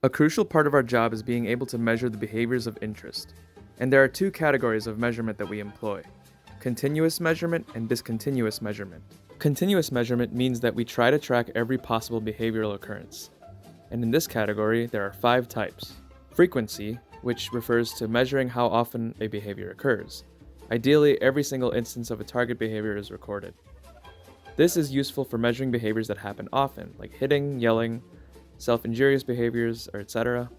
A crucial part of our job is being able to measure the behaviors of interest. And there are two categories of measurement that we employ: continuous measurement and discontinuous measurement. Continuous measurement means that we try to track every possible behavioral occurrence. And in this category, there are 5 types. Frequency, which refers to measuring how often a behavior occurs. Ideally, every single instance of a target behavior is recorded. This is useful for measuring behaviors that happen often, like hitting, yelling, self-injurious behaviors, etc.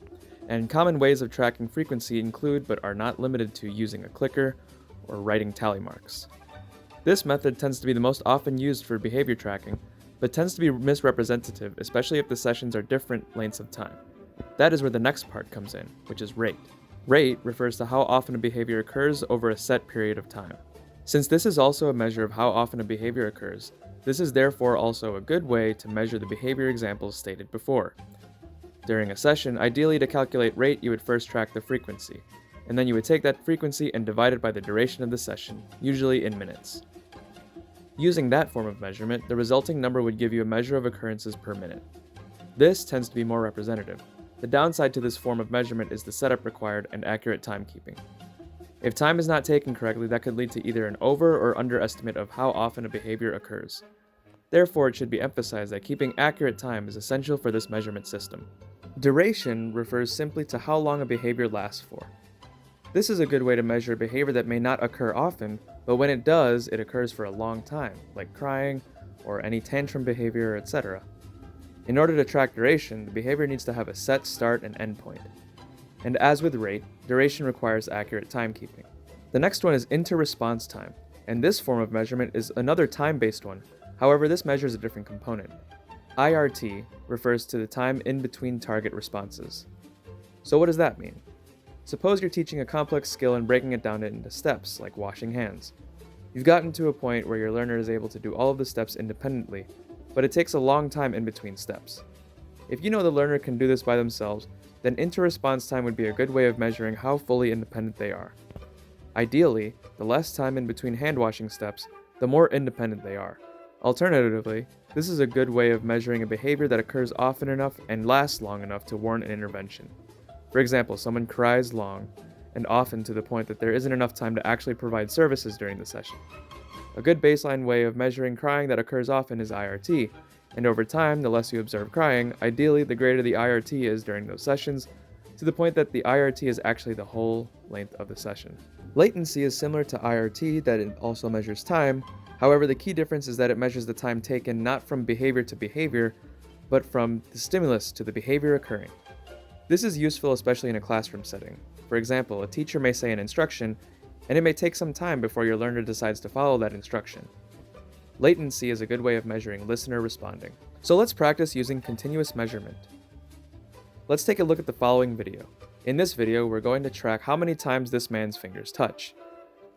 And common ways of tracking frequency include, but are not limited to, using a clicker or writing tally marks. This method tends to be the most often used for behavior tracking, but tends to be misrepresentative, especially if the sessions are different lengths of time. That is where the next part comes in, which is rate. Rate refers to how often a behavior occurs over a set period of time. Since this is also a measure of how often a behavior occurs, this is therefore also a good way to measure the behavior examples stated before. During a session, ideally to calculate rate, you would first track the frequency, and then you would take that frequency and divide it by the duration of the session, usually in minutes. Using that form of measurement, the resulting number would give you a measure of occurrences per minute. This tends to be more representative. The downside to this form of measurement is the setup required and accurate timekeeping. If time is not taken correctly, that could lead to either an over or underestimate of how often a behavior occurs. Therefore, it should be emphasized that keeping accurate time is essential for this measurement system. Duration refers simply to how long a behavior lasts for. This is a good way to measure a behavior that may not occur often, but when it does, it occurs for a long time, like crying or any tantrum behavior, etc. In order to track duration, the behavior needs to have a set start and end point. And as with rate, duration requires accurate timekeeping. The next one is inter-response time, and this form of measurement is another time-based one. However, this measures a different component. IRT refers to the time in between target responses. So what does that mean? Suppose you're teaching a complex skill and breaking it down into steps, like washing hands. You've gotten to a point where your learner is able to do all of the steps independently, but it takes a long time in between steps. If you know the learner can do this by themselves, then inter-response time would be a good way of measuring how fully independent they are. Ideally, the less time in between hand-washing steps, the more independent they are. Alternatively, this is a good way of measuring a behavior that occurs often enough and lasts long enough to warrant an intervention. For example, someone cries long and often to the point that there isn't enough time to actually provide services during the session. A good baseline way of measuring crying that occurs often is IRT, and over time, the less you observe crying, ideally the greater the IRT is during those sessions, to the point that the IRT is actually the whole length of the session. Latency is similar to IRT, that it also measures time. However, the key difference is that it measures the time taken not from behavior to behavior, but from the stimulus to the behavior occurring. This is useful especially in a classroom setting. For example, a teacher may say an instruction, and it may take some time before your learner decides to follow that instruction. Latency is a good way of measuring listener responding. So let's practice using continuous measurement. Let's take a look at the following video. In this video, we're going to track how many times this man's fingers touch.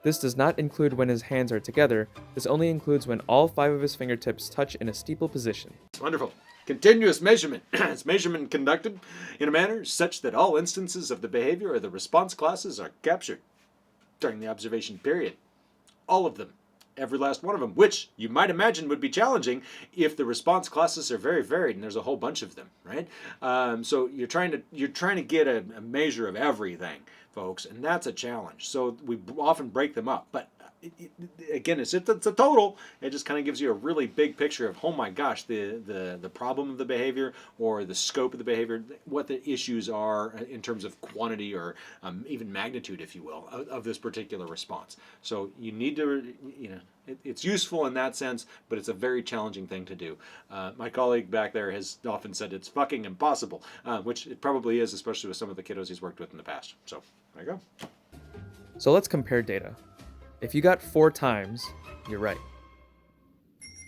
This does not include when his hands are together. This only includes when all 5 of his fingertips touch in a steeple position. Wonderful. Continuous measurement. It's measurement conducted in a manner such that all instances of the behavior or the response classes are captured during the observation period. All of them. Every last one of them, which you might imagine would be challenging if the response classes are very varied and there's a whole bunch of them, right? So you're trying to get a measure of everything, folks, and that's a challenge. So we often break them up, but again, it's a total. It just kind of gives you a really big picture of, oh my gosh, the problem of the behavior or the scope of the behavior, what the issues are in terms of quantity or even magnitude, if you will, of this particular response. So you need to, it's useful in that sense, but it's a very challenging thing to do. My colleague back there has often said it's fucking impossible, which it probably is, especially with some of the kiddos he's worked with in the past. So there you go. So let's compare data. If you got 4 times, you're right.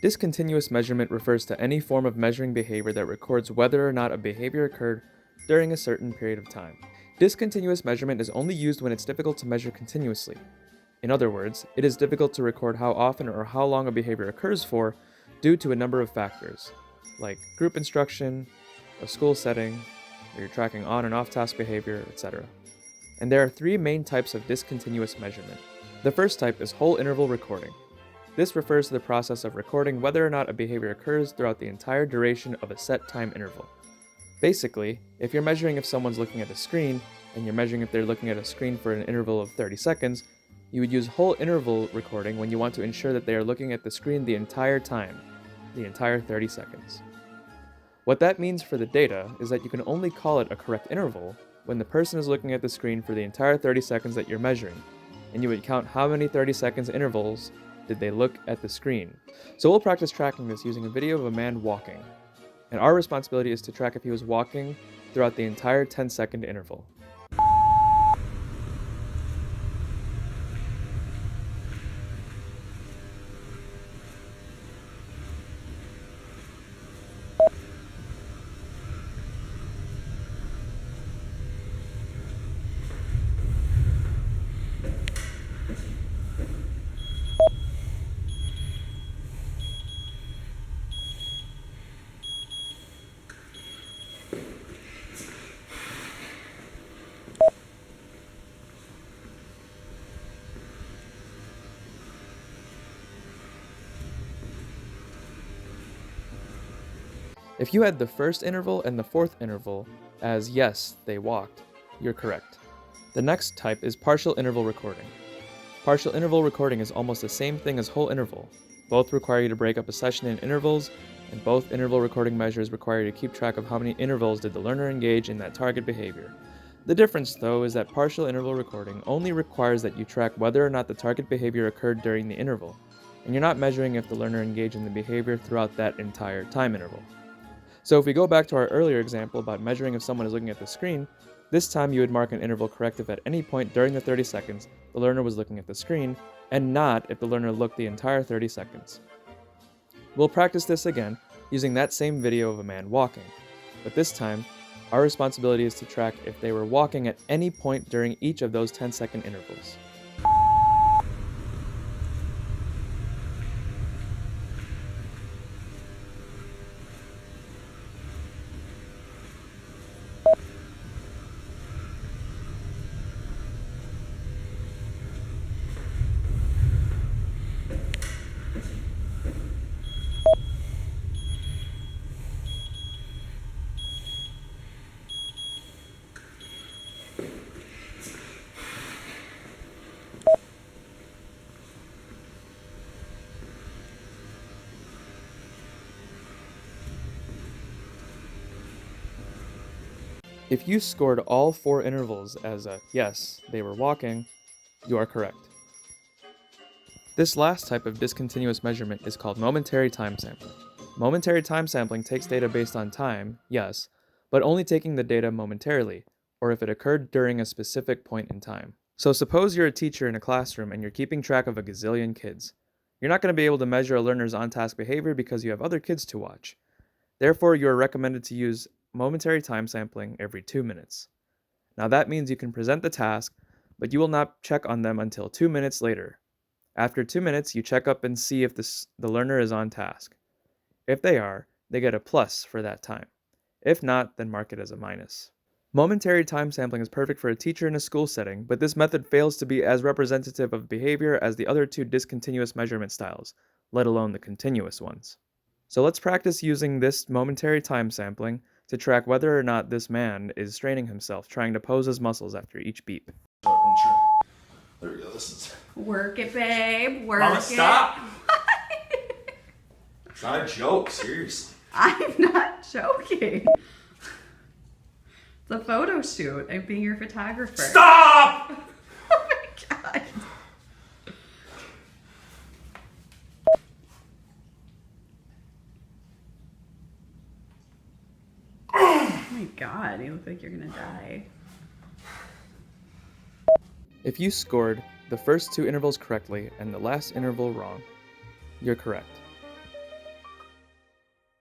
Discontinuous measurement refers to any form of measuring behavior that records whether or not a behavior occurred during a certain period of time. Discontinuous measurement is only used when it's difficult to measure continuously. In other words, it is difficult to record how often or how long a behavior occurs for due to a number of factors, like group instruction, a school setting, or you're tracking on and off task behavior, etc. And there are three main types of discontinuous measurement. The first type is whole interval recording. This refers to the process of recording whether or not a behavior occurs throughout the entire duration of a set time interval. Basically, if you're measuring if someone's looking at a screen, and you're measuring if they're looking at a screen for an interval of 30 seconds, you would use whole interval recording when you want to ensure that they are looking at the screen the entire time, the entire 30 seconds. What that means for the data is that you can only call it a correct interval when the person is looking at the screen for the entire 30 seconds that you're measuring, and you would count how many 30 seconds intervals did they look at the screen. So we'll practice tracking this using a video of a man walking, and our responsibility is to track if he was walking throughout the entire 10-second interval. If you had the first interval and the fourth interval as yes, they walked, you're correct. The next type is partial interval recording. Partial interval recording is almost the same thing as whole interval. Both require you to break up a session in intervals, and both interval recording measures require you to keep track of how many intervals did the learner engage in that target behavior. The difference, though, is that partial interval recording only requires that you track whether or not the target behavior occurred during the interval, and you're not measuring if the learner engaged in the behavior throughout that entire time interval. So if we go back to our earlier example about measuring if someone is looking at the screen, this time you would mark an interval correct if at any point during the 30 seconds the learner was looking at the screen, and not if the learner looked the entire 30 seconds. We'll practice this again using that same video of a man walking, but this time our responsibility is to track if they were walking at any point during each of those 10-second intervals. If you scored all 4 intervals as a yes, they were walking, you are correct. This last type of discontinuous measurement is called momentary time sampling. Momentary time sampling takes data based on time, yes, but only taking the data momentarily, or if it occurred during a specific point in time. So suppose you're a teacher in a classroom and you're keeping track of a gazillion kids. You're not going to be able to measure a learner's on-task behavior because you have other kids to watch. Therefore, you are recommended to use momentary time sampling every 2 minutes. Now that means you can present the task, but you will not check on them until 2 minutes later. After 2 minutes, you check up and see if the learner is on task. If they are, they get a plus for that time. If not, then mark it as a minus. Momentary time sampling is perfect for a teacher in a school setting, but this method fails to be as representative of behavior as the other 2 discontinuous measurement styles, let alone the continuous ones. So let's practice using this momentary time sampling to track whether or not this man is straining himself trying to pose his muscles after each beep. There we go, this is... Work it, babe. Work Mama, it. stop! It's not a joke, seriously. I'm not joking. It's a photo shoot. I'm being your photographer. Stop! Oh my god. Oh my god, you look like you're gonna die. If you scored the first 2 intervals correctly and the last interval wrong, you're correct.